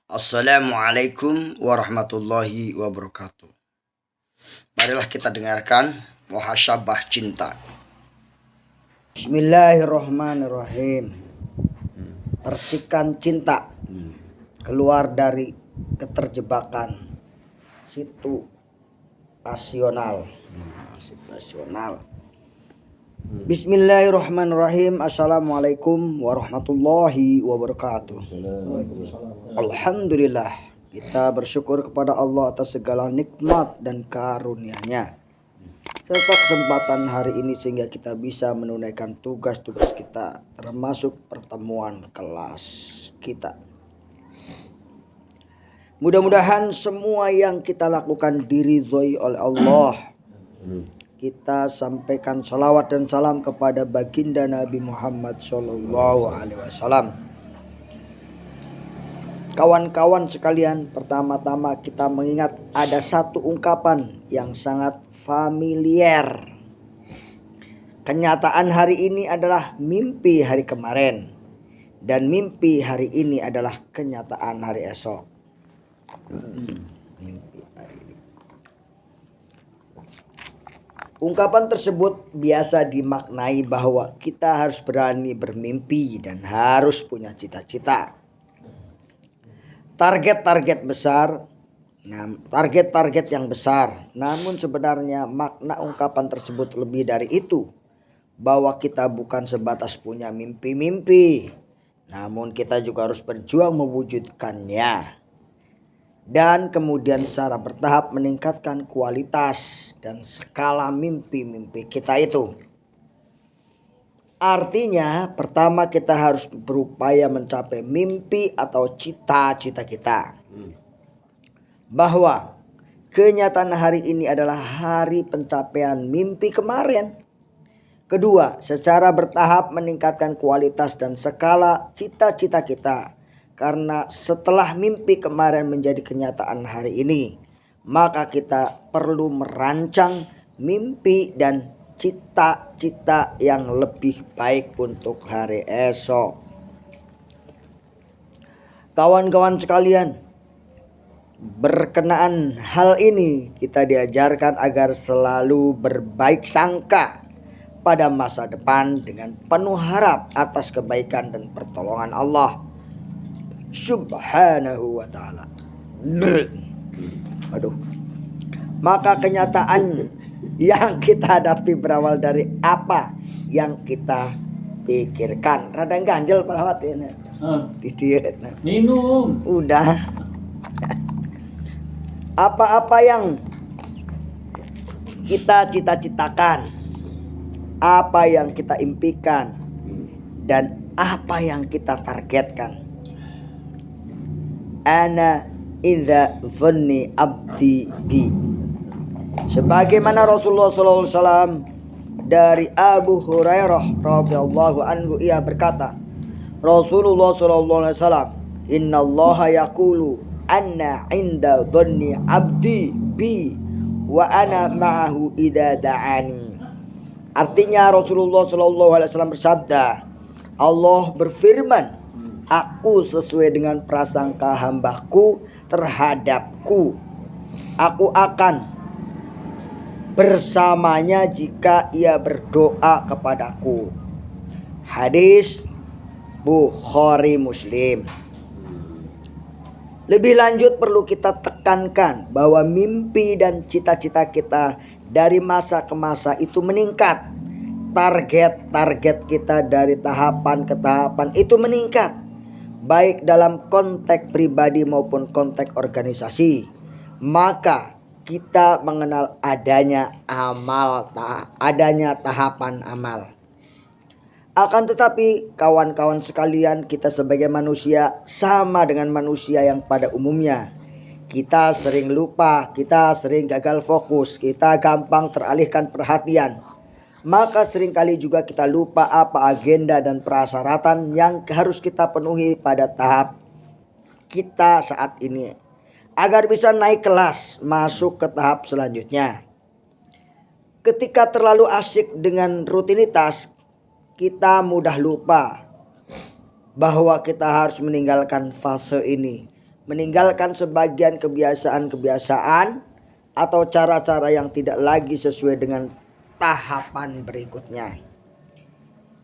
Assalamualaikum warahmatullahi wabarakatuh. Marilah kita dengarkan muhasyabah cinta. Bismillahirrahmanirrahim. Percikan cinta keluar dari keterjebakan situasional. Bismillahirrahmanirrahim. Assalamualaikum warahmatullahi wabarakatuh. Alhamdulillah, kita bersyukur kepada Allah atas segala nikmat dan karunia-Nya serta kesempatan hari ini sehingga kita bisa menunaikan tugas-tugas kita, termasuk pertemuan kelas kita. Mudah-mudahan semua yang kita lakukan diridhoi oleh Allah. Kita sampaikan salawat dan salam kepada baginda Nabi Muhammad SAW. Kawan-kawan sekalian, pertama-tama kita mengingat ada satu ungkapan yang sangat familiar. Kenyataan hari ini adalah mimpi hari kemarin, dan mimpi hari ini adalah kenyataan hari esok. Ungkapan tersebut biasa dimaknai bahwa kita harus berani bermimpi dan harus punya cita-cita. Target-target yang besar. Namun sebenarnya makna ungkapan tersebut lebih dari itu. Bahwa kita bukan sebatas punya mimpi-mimpi, namun kita juga harus berjuang mewujudkannya. Dan kemudian secara bertahap meningkatkan kualitas dan skala mimpi-mimpi kita itu. Artinya pertama kita harus berupaya mencapai mimpi atau cita-cita kita. Bahwa kenyataan hari ini adalah hari pencapaian mimpi kemarin. Kedua, secara bertahap meningkatkan kualitas dan skala cita-cita kita. Karena setelah mimpi kemarin menjadi kenyataan hari ini, maka kita perlu merancang mimpi dan cita-cita yang lebih baik untuk hari esok. Kawan-kawan sekalian, berkenaan hal ini kita diajarkan agar selalu berbaik sangka pada masa depan dengan penuh harap atas kebaikan dan pertolongan Allah Subhanahu wa ta'ala. Maka kenyataan yang kita hadapi berawal dari apa yang kita pikirkan. Rada ganjel perawat ini. Didiet. Minum. Udah. Apa-apa yang kita cita-citakan, apa yang kita impikan, dan apa yang kita targetkan. Ana idza dhanni abdi bi. Sebagaimana Rasulullah SAW dari Abu Hurairah radhiyallahu anhu ia berkata, Rasulullah SAW, innallaha yaqulu anna inda dhanni abdi bi wa ana ma'ahu idza da'ani. Artinya Rasulullah SAW bersabda, Allah berfirman, aku sesuai dengan prasangka hambaku terhadapku. Aku akan bersamanya jika ia berdoa kepadaku. Hadis Bukhari Muslim. Lebih lanjut perlu kita tekankan bahwa mimpi dan cita-cita kita dari masa ke masa itu meningkat. Target-target kita dari tahapan ke tahapan itu meningkat. Baik dalam konteks pribadi maupun konteks organisasi. Maka kita mengenal adanya tahapan amal. Akan tetapi kawan-kawan sekalian, kita sebagai manusia sama dengan manusia yang pada umumnya. Kita sering lupa, kita sering gagal fokus, kita gampang teralihkan perhatian. Maka seringkali juga kita lupa apa agenda dan persyaratan yang harus kita penuhi pada tahap kita saat ini. Agar bisa naik kelas, masuk ke tahap selanjutnya. Ketika terlalu asyik dengan rutinitas, kita mudah lupa bahwa kita harus meninggalkan fase ini meninggalkan sebagian kebiasaan-kebiasaan atau cara-cara yang tidak lagi sesuai dengan tahapan berikutnya.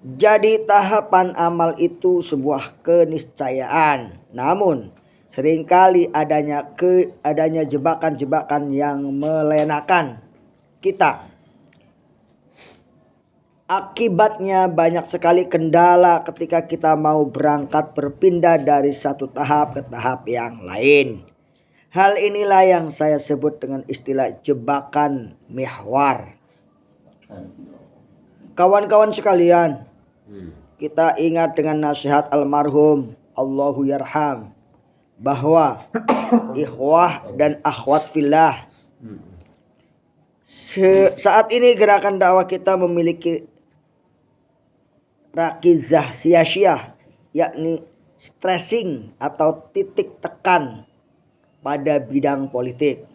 Jadi tahapan amal itu sebuah keniscayaan. Namun seringkali adanya jebakan-jebakan yang melenakan kita. Akibatnya banyak sekali kendala ketika kita mau berangkat berpindah dari satu tahap ke tahap yang lain. Hal inilah yang saya sebut dengan istilah jebakan mihwar. Kawan-kawan sekalian, kita ingat dengan nasihat almarhum Allahu yarham bahwa ikhwah dan akhwat fillah, saat ini gerakan dakwah kita memiliki rakizah sia-sia, yakni stressing atau titik tekan pada bidang politik.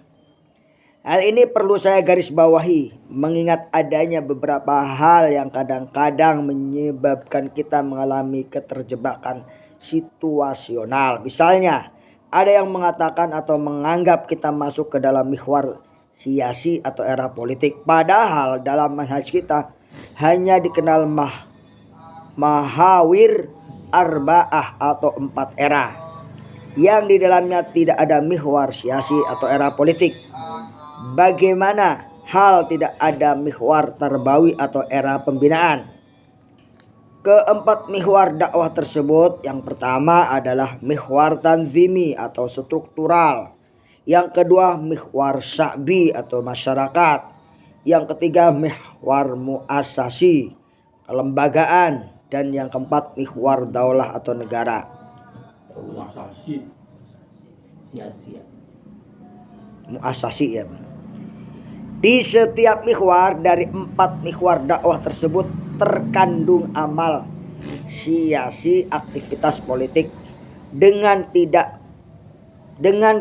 Hal ini perlu saya garis bawahi mengingat adanya beberapa hal yang kadang-kadang menyebabkan kita mengalami keterjebakan situasional. Misalnya, ada yang mengatakan atau menganggap kita masuk ke dalam mihwar siasi atau era politik. Padahal dalam manhaj kita hanya dikenal mahawir arba'ah atau 4 era, yang di dalamnya tidak ada mihwar siasi atau era politik. Bagaimana hal tidak ada mihwar tarbawi atau era pembinaan? Keempat mihwar dakwah tersebut, yang pertama adalah mihwar tanzimi atau struktural, yang kedua mihwar sya'bi atau masyarakat, yang ketiga mihwar muasasi kelembagaan, dan yang keempat mihwar daulah atau negara. Muasasi ya. Di setiap mihwar dari 4 mihwar dakwah tersebut terkandung amal siasi aktivitas politik dengan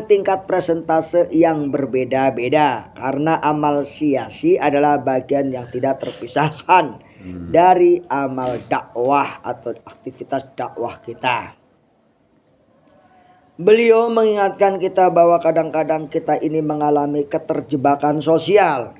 tingkat presentase yang berbeda-beda, karena amal siasi adalah bagian yang tidak terpisahkan dari amal dakwah atau aktivitas dakwah kita. Beliau mengingatkan kita bahwa kadang-kadang kita ini mengalami keterjebakan sosial.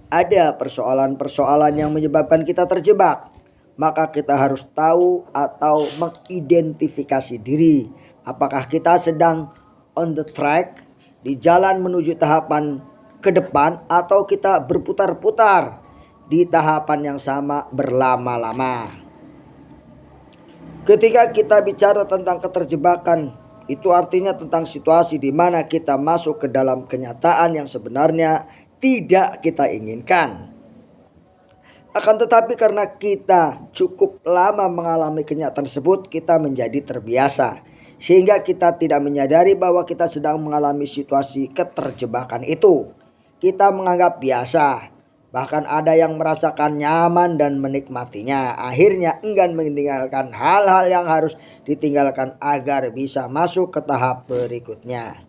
Ada persoalan-persoalan yang menyebabkan kita terjebak. Maka kita harus tahu atau mengidentifikasi diri. Apakah kita sedang on the track, di jalan menuju tahapan ke depan, atau kita berputar-putar di tahapan yang sama berlama-lama. Ketika kita bicara tentang keterjebakan, itu artinya tentang situasi di mana kita masuk ke dalam kenyataan yang sebenarnya tidak kita inginkan. Akan tetapi karena kita cukup lama mengalami kenyataan tersebut, kita menjadi terbiasa. Sehingga kita tidak menyadari bahwa kita sedang mengalami situasi keterjebakan itu. Kita menganggap biasa. Bahkan ada yang merasakan nyaman dan menikmatinya. Akhirnya enggan meninggalkan hal-hal yang harus ditinggalkan agar bisa masuk ke tahap berikutnya.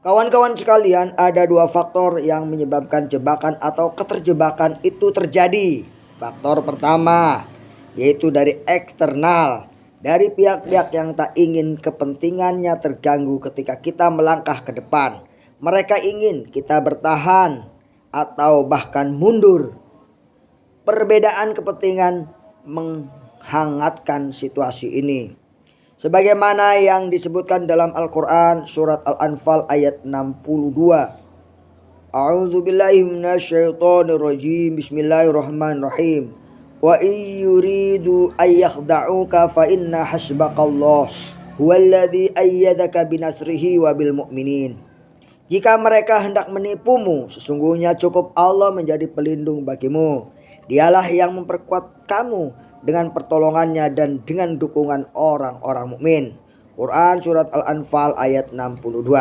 Kawan-kawan sekalian, ada 2 faktor yang menyebabkan jebakan atau keterjebakan itu terjadi. Faktor pertama yaitu dari eksternal, dari pihak-pihak yang tak ingin kepentingannya terganggu ketika kita melangkah ke depan. Mereka ingin kita bertahan atau bahkan mundur. Perbedaan kepentingan menghangatkan situasi ini. Sebagaimana yang disebutkan dalam Al-Quran surat Al-Anfal ayat 62. A'udzubillahi minasyaitonirrajim. Bismillahirrahmanirrahim. Wa iyyuridu ayyakhda'uka fa inna hasbakallah huwallazi ayyadaka binasrihi wa bil mu'minin. Jika mereka hendak menipumu, sesungguhnya cukup Allah menjadi pelindung bagimu. Dialah yang memperkuat kamu dengan pertolongannya dan dengan dukungan orang-orang mukmin. Quran surat Al-Anfal ayat 62.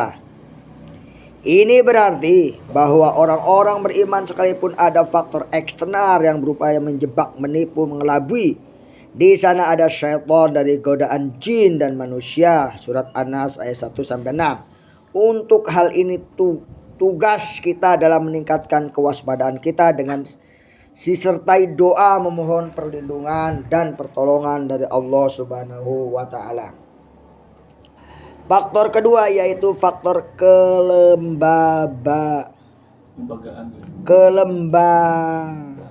Ini berarti bahwa orang-orang beriman sekalipun ada faktor eksternal yang berupaya menjebak, menipu, mengelabui, di sana ada syaitan dari godaan jin dan manusia. Surat An-Nas ayat 1-6. Untuk hal ini tugas kita dalam meningkatkan kewaspadaan kita dengan disertai doa memohon perlindungan dan pertolongan dari Allah Subhanahu wa taala. Faktor kedua yaitu faktor kelembaman. Kelembaman.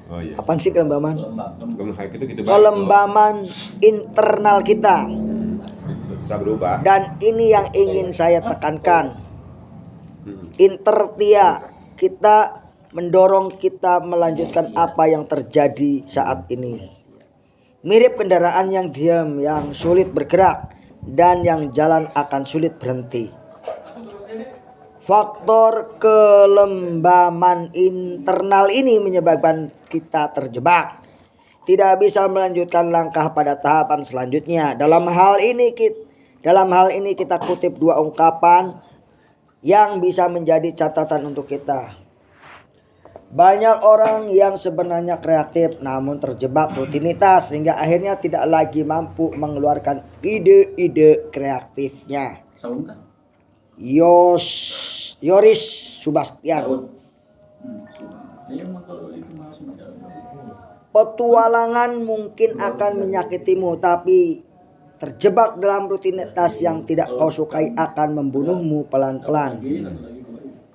Oh iya. Apaan sih kelembaman? Itu Kelembaman internal kita. Bisa berubah. Dan ini yang ingin saya tekankan. Intertia kita mendorong kita melanjutkan apa yang terjadi saat ini. Mirip kendaraan yang diam, yang sulit bergerak, dan yang jalan akan sulit berhenti. Faktor kelembaman internal ini menyebabkan kita terjebak, tidak bisa melanjutkan langkah pada tahapan selanjutnya. Dalam hal ini kita kutip dua ungkapan yang bisa menjadi catatan untuk kita. Banyak orang yang sebenarnya kreatif namun terjebak rutinitas sehingga akhirnya tidak lagi mampu mengeluarkan ide-ide kreatifnya. Yoris Subastian. Petualangan mungkin akan menyakitimu, tapi terjebak dalam rutinitas yang tidak kau sukai akan membunuhmu pelan-pelan.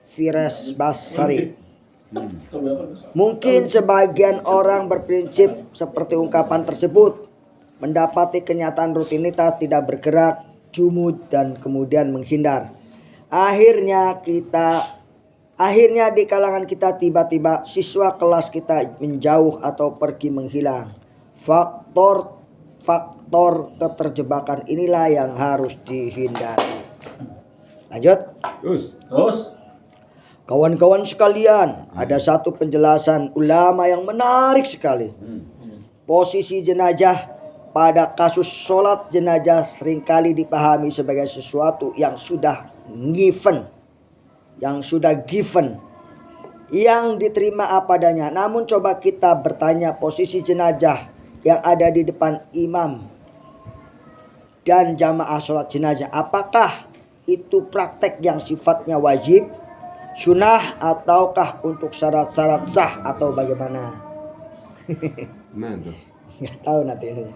Firas Basari. Mungkin sebagian orang berprinsip seperti ungkapan tersebut, mendapati kenyataan rutinitas tidak bergerak, jumud dan kemudian menghindar. Akhirnya di kalangan kita tiba-tiba siswa kelas kita menjauh atau pergi menghilang. Faktor keterjebakan inilah yang harus dihindari. Lanjut. Terus. Kawan-kawan sekalian, ada satu penjelasan ulama yang menarik sekali. Posisi jenazah pada kasus sholat jenazah seringkali dipahami sebagai sesuatu yang sudah given, yang diterima apa adanya. Namun coba kita bertanya, posisi jenazah yang ada di depan imam dan jamaah sholat jenazah, apakah itu praktek yang sifatnya wajib, sunnah, ataukah untuk syarat-syarat sah atau bagaimana? Nggak tahu nanti ini.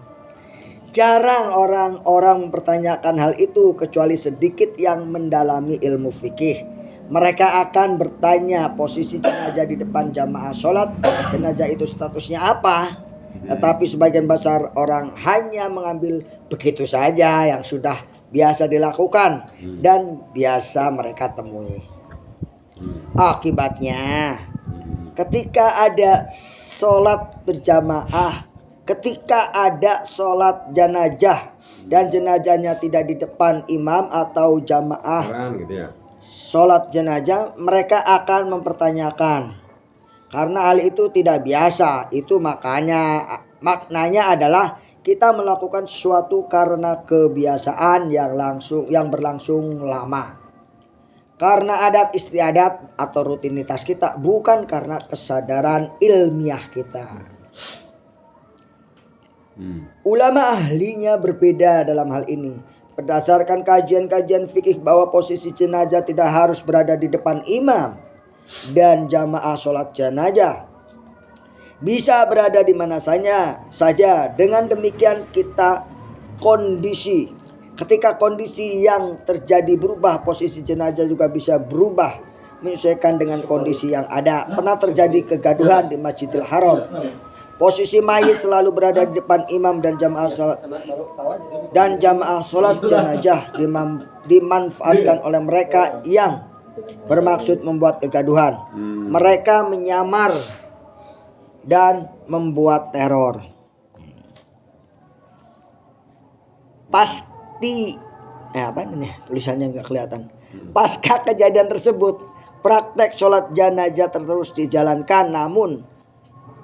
Jarang orang-orang mempertanyakan hal itu kecuali sedikit yang mendalami ilmu fikih. Mereka akan bertanya posisi jenazah di depan jamaah sholat, jenazah itu statusnya apa? Tetapi sebagian besar orang hanya mengambil begitu saja yang sudah biasa dilakukan dan biasa mereka temui. Akibatnya, ketika ada sholat berjamaah, ketika ada sholat jenazah dan jenazahnya tidak di depan imam atau jamaah sholat jenazah, mereka akan mempertanyakan. Karena hal itu tidak biasa, itu maknanya adalah kita melakukan sesuatu karena kebiasaan yang berlangsung lama. Karena adat istiadat atau rutinitas kita, bukan karena kesadaran ilmiah kita. Ulama ahlinya berbeda dalam hal ini. Berdasarkan kajian-kajian fikih bahwa posisi jenazah tidak harus berada di depan imam dan jamaah sholat jenazah, bisa berada di mana saja. Dengan demikian ketika kondisi yang terjadi berubah, posisi jenazah juga bisa berubah menyesuaikan dengan kondisi yang ada. Pernah terjadi kegaduhan di Masjidil Haram. Posisi mayit selalu berada di depan imam dan jamaah sholat jenazah dimanfaatkan oleh mereka yang bermaksud membuat kegaduhan. Mereka menyamar dan membuat teror. Tulisannya nggak kelihatan. Pasca kejadian tersebut, praktek sholat jenazah terus dijalankan, namun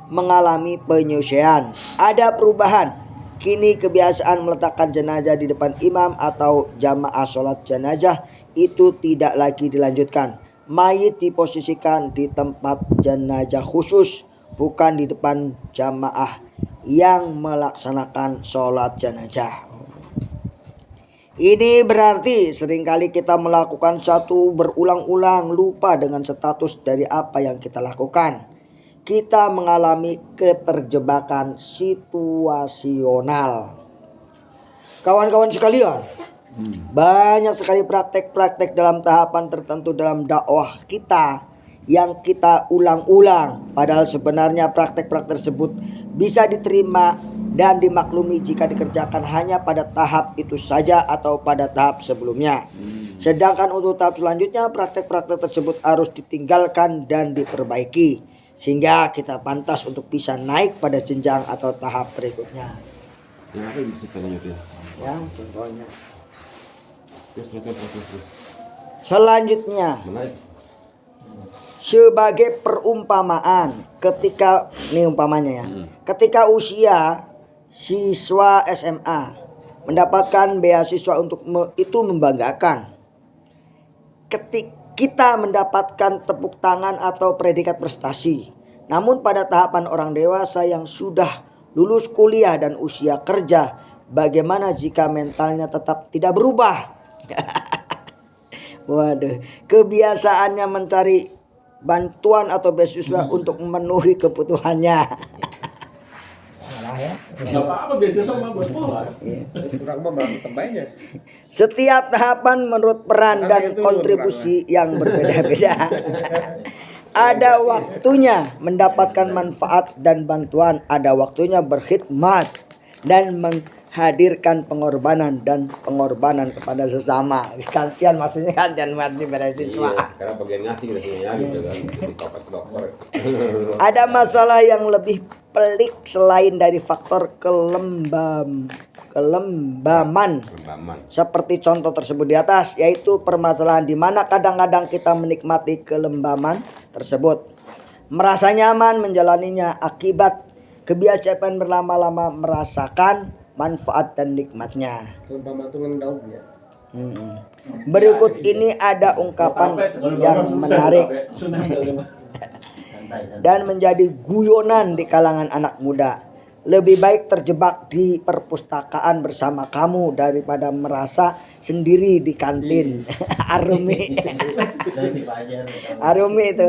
mengalami penyesuaian. Ada perubahan. Kini kebiasaan meletakkan jenazah di depan imam atau jamaah sholat jenazah itu tidak lagi dilanjutkan. Mayit diposisikan di tempat jenazah khusus, bukan di depan jamaah yang melaksanakan sholat jenazah. Ini berarti seringkali kita melakukan satu berulang-ulang, lupa dengan status dari apa yang kita lakukan. Kita mengalami keterjebakan situasional. Kawan-kawan sekalian, banyak sekali praktek-praktek dalam tahapan tertentu dalam dakwah kita yang kita ulang-ulang. Padahal sebenarnya praktek-praktek tersebut bisa diterima dan dimaklumi jika dikerjakan hanya pada tahap itu saja atau pada tahap sebelumnya. Sedangkan untuk tahap selanjutnya praktek-praktek tersebut harus ditinggalkan dan diperbaiki sehingga kita pantas untuk bisa naik pada jenjang atau tahap berikutnya. Yang apa yang bisa contohnya tuh? Ya, contohnya. Terus. Selanjutnya, Mana? sebagai perumpamaan, ketika ini umpamanya ya, ketika usia siswa SMA mendapatkan beasiswa itu membanggakan. Ketika kita mendapatkan tepuk tangan atau predikat prestasi. Namun pada tahapan orang dewasa yang sudah lulus kuliah dan usia kerja, bagaimana jika mentalnya tetap tidak berubah? Waduh, kebiasaannya mencari bantuan atau beasiswa untuk memenuhi kebutuhannya. Nggak apa-apa, beasiswa mah buat sekolah. Kurang mah berapa tambahnya? Setiap tahapan menurut peran dan kontribusi yang berbeda-beda. Ada waktunya mendapatkan manfaat dan bantuan, ada waktunya berkhidmat dan menghadirkan pengorbanan kepada sesama. Gantian, maksudnya gantian masih beasiswa. Iya, sekarang bagian ngasih udah semuanya gitu kan. Di kapas dokter. Ada masalah yang lebih pelik selain dari faktor kelembaman seperti contoh tersebut di atas, yaitu permasalahan di mana kadang-kadang kita menikmati kelembaman tersebut, merasa nyaman menjalaninya akibat kebiasaan berlama-lama merasakan manfaat dan nikmatnya. Pematungan daunnya. Berikut ini ada ungkapan yang menarik dan menjadi guyonan di kalangan anak muda. Lebih baik terjebak di perpustakaan bersama kamu daripada merasa sendiri di kantin. Arumi. Arumi itu.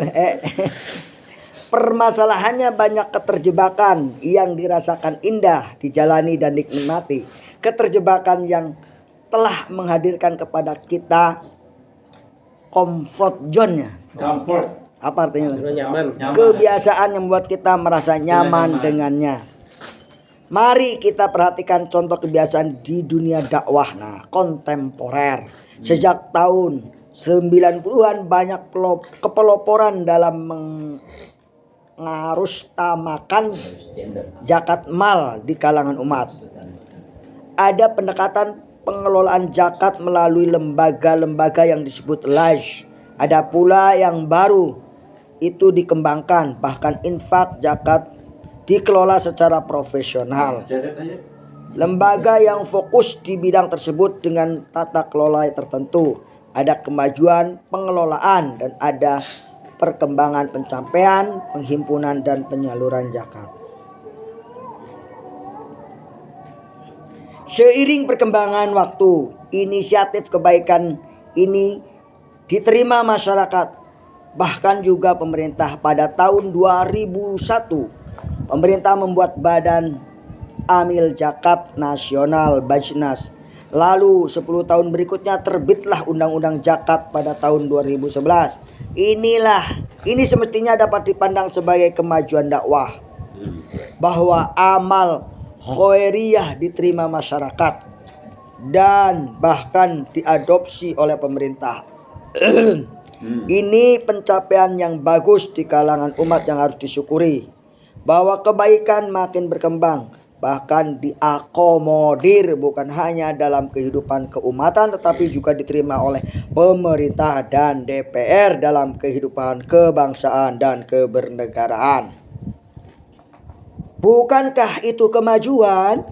Permasalahannya banyak keterjebakan yang dirasakan indah, dijalani dan dinikmati. Keterjebakan yang telah menghadirkan kepada kita comfort zone-nya. Comfort. Apa artinya? Nyaman. Kebiasaan yang membuat kita merasa nyaman dengannya. Mari kita perhatikan contoh kebiasaan di dunia dakwah kontemporer. Sejak tahun 90-an banyak kepeloporan dalam mengarustamakan zakat mal di kalangan umat. Ada pendekatan pengelolaan zakat melalui lembaga-lembaga yang disebut laj. Ada pula yang baru itu dikembangkan, bahkan infak zakat dikelola secara profesional. Lembaga yang fokus di bidang tersebut dengan tata kelola tertentu, ada kemajuan pengelolaan dan ada perkembangan pencapaian, penghimpunan dan penyaluran zakat. Seiring perkembangan waktu, inisiatif kebaikan ini diterima masyarakat, bahkan juga pemerintah. Pada tahun 2001 pemerintah membuat Badan Amil Zakat Nasional Bajnas. Lalu 10 tahun berikutnya terbitlah Undang-Undang Zakat pada tahun 2011. Ini semestinya dapat dipandang sebagai kemajuan dakwah, bahwa amal khairiyah diterima masyarakat dan bahkan diadopsi oleh pemerintah. Ini pencapaian yang bagus di kalangan umat yang harus disyukuri, bahwa kebaikan makin berkembang, bahkan diakomodir bukan hanya dalam kehidupan keumatan tetapi juga diterima oleh pemerintah dan DPR dalam kehidupan kebangsaan dan kebernegaraan. Bukankah itu kemajuan?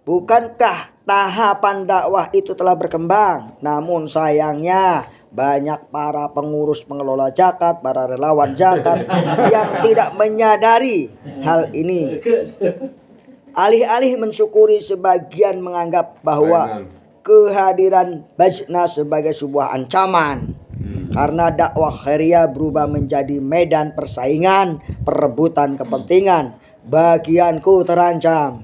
Bukankah tahapan dakwah itu telah berkembang? Namun sayangnya banyak para pengurus pengelola zakat, para relawan zakat yang tidak menyadari hal ini. Alih-alih mensyukuri, sebagian menganggap bahwa kehadiran Bajnas sebagai sebuah ancaman. Karena dakwah khairiyah berubah menjadi medan persaingan, perebutan kepentingan. Bagianku terancam.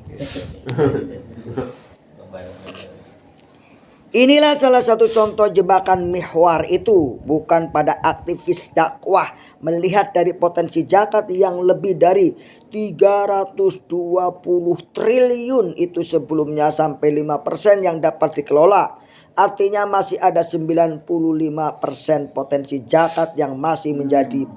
Inilah salah satu contoh jebakan mihwar itu, bukan pada aktivis dakwah melihat dari potensi zakat yang lebih dari 320 triliun itu sebelumnya sampai 5% yang dapat dikelola. Artinya masih ada 95% potensi zakat yang masih menjadi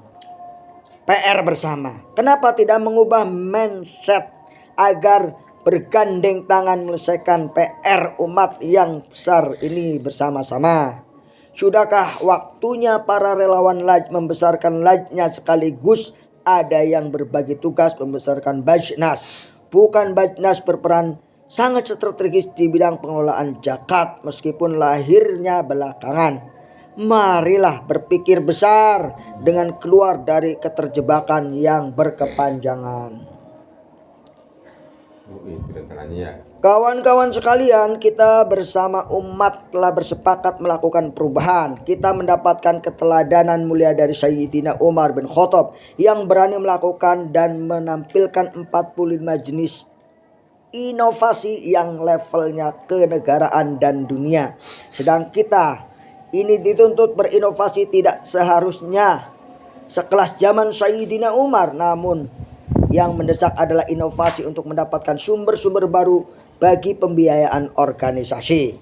PR bersama. Kenapa tidak mengubah mindset agar bergandeng tangan menyelesaikan PR umat yang besar ini bersama-sama? Sudahkah waktunya para relawan laj membesarkan lajnya sekaligus ada yang berbagi tugas membesarkan Bajnas? Bukan Bajnas berperan sangat strategis di bidang pengelolaan zakat meskipun lahirnya belakangan. Marilah berpikir besar dengan keluar dari keterjebakan yang berkepanjangan. Kawan-kawan sekalian, kita bersama umat telah bersepakat melakukan perubahan. Kita mendapatkan keteladanan mulia dari Sayyidina Umar bin Khattab yang berani melakukan dan menampilkan 45 jenis inovasi yang levelnya kenegaraan dan dunia. Sedang kita ini dituntut berinovasi tidak seharusnya sekelas zaman Sayyidina Umar, namun yang mendesak adalah inovasi untuk mendapatkan sumber-sumber baru bagi pembiayaan organisasi.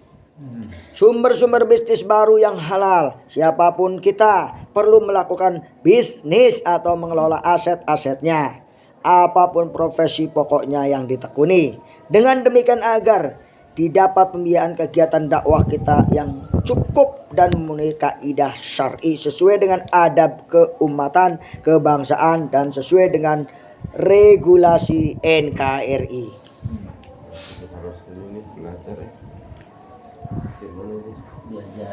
Sumber-sumber bisnis baru yang halal. Siapapun kita perlu melakukan bisnis atau mengelola aset-asetnya. Apapun profesi pokoknya yang ditekuni. Dengan demikian agar didapat pembiayaan kegiatan dakwah kita yang cukup dan memenuhi kaidah syar'i sesuai dengan adab keumatan, kebangsaan dan sesuai dengan regulasi NKRI.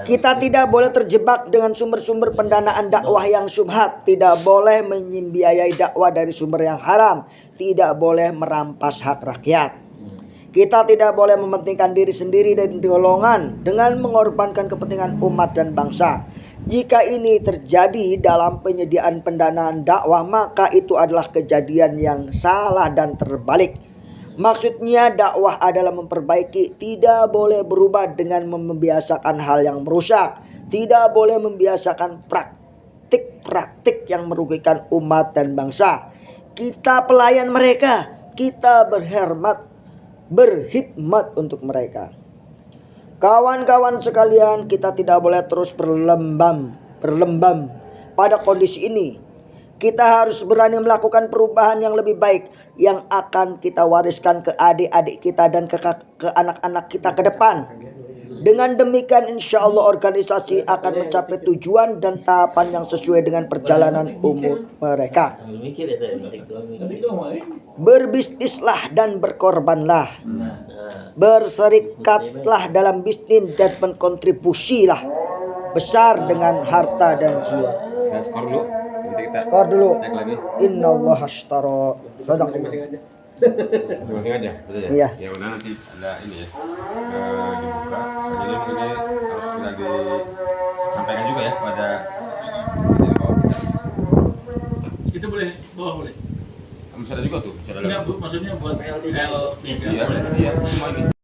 Kita tidak boleh terjebak dengan sumber-sumber pendanaan dakwah yang syubhat, tidak boleh membiayai dakwah dari sumber yang haram, tidak boleh merampas hak rakyat. Kita tidak boleh mementingkan diri sendiri dan golongan dengan mengorbankan kepentingan umat dan bangsa. Jika ini terjadi dalam penyediaan pendanaan dakwah, maka itu adalah kejadian yang salah dan terbalik. Maksudnya dakwah adalah memperbaiki, tidak boleh berubah dengan membiasakan hal yang merusak. Tidak boleh membiasakan praktik-praktik yang merugikan umat dan bangsa. Kita pelayan mereka, kita berkhidmat untuk mereka. Kawan-kawan sekalian, kita tidak boleh terus berlembam pada kondisi ini. Kita harus berani melakukan perubahan yang lebih baik yang akan kita wariskan ke adik-adik kita dan ke anak-anak kita ke depan. Dengan demikian insya Allah organisasi akan mencapai tujuan dan tahapan yang sesuai dengan perjalanan umur mereka. Berbisnislah dan berkorbanlah. Berserikatlah dalam bisnis dan berkontribusilah besar dengan harta dan jiwa. Kita skor dulu. Nanti kita Skor dulu. cek lagi. Innallaha ashtara. Sadaq. Masing-masing aja. Masing-masing aja. Betul ya? Iya. Ya udah nanti ada ini ya. Dibuka. Jadi ini harus sudah disampaikan juga ya pada Itu boleh bawah boleh. bisa ada juga tuh. Bisa ada Enggak lagi. Bu, maksudnya buat L Iya, iya, semua ini.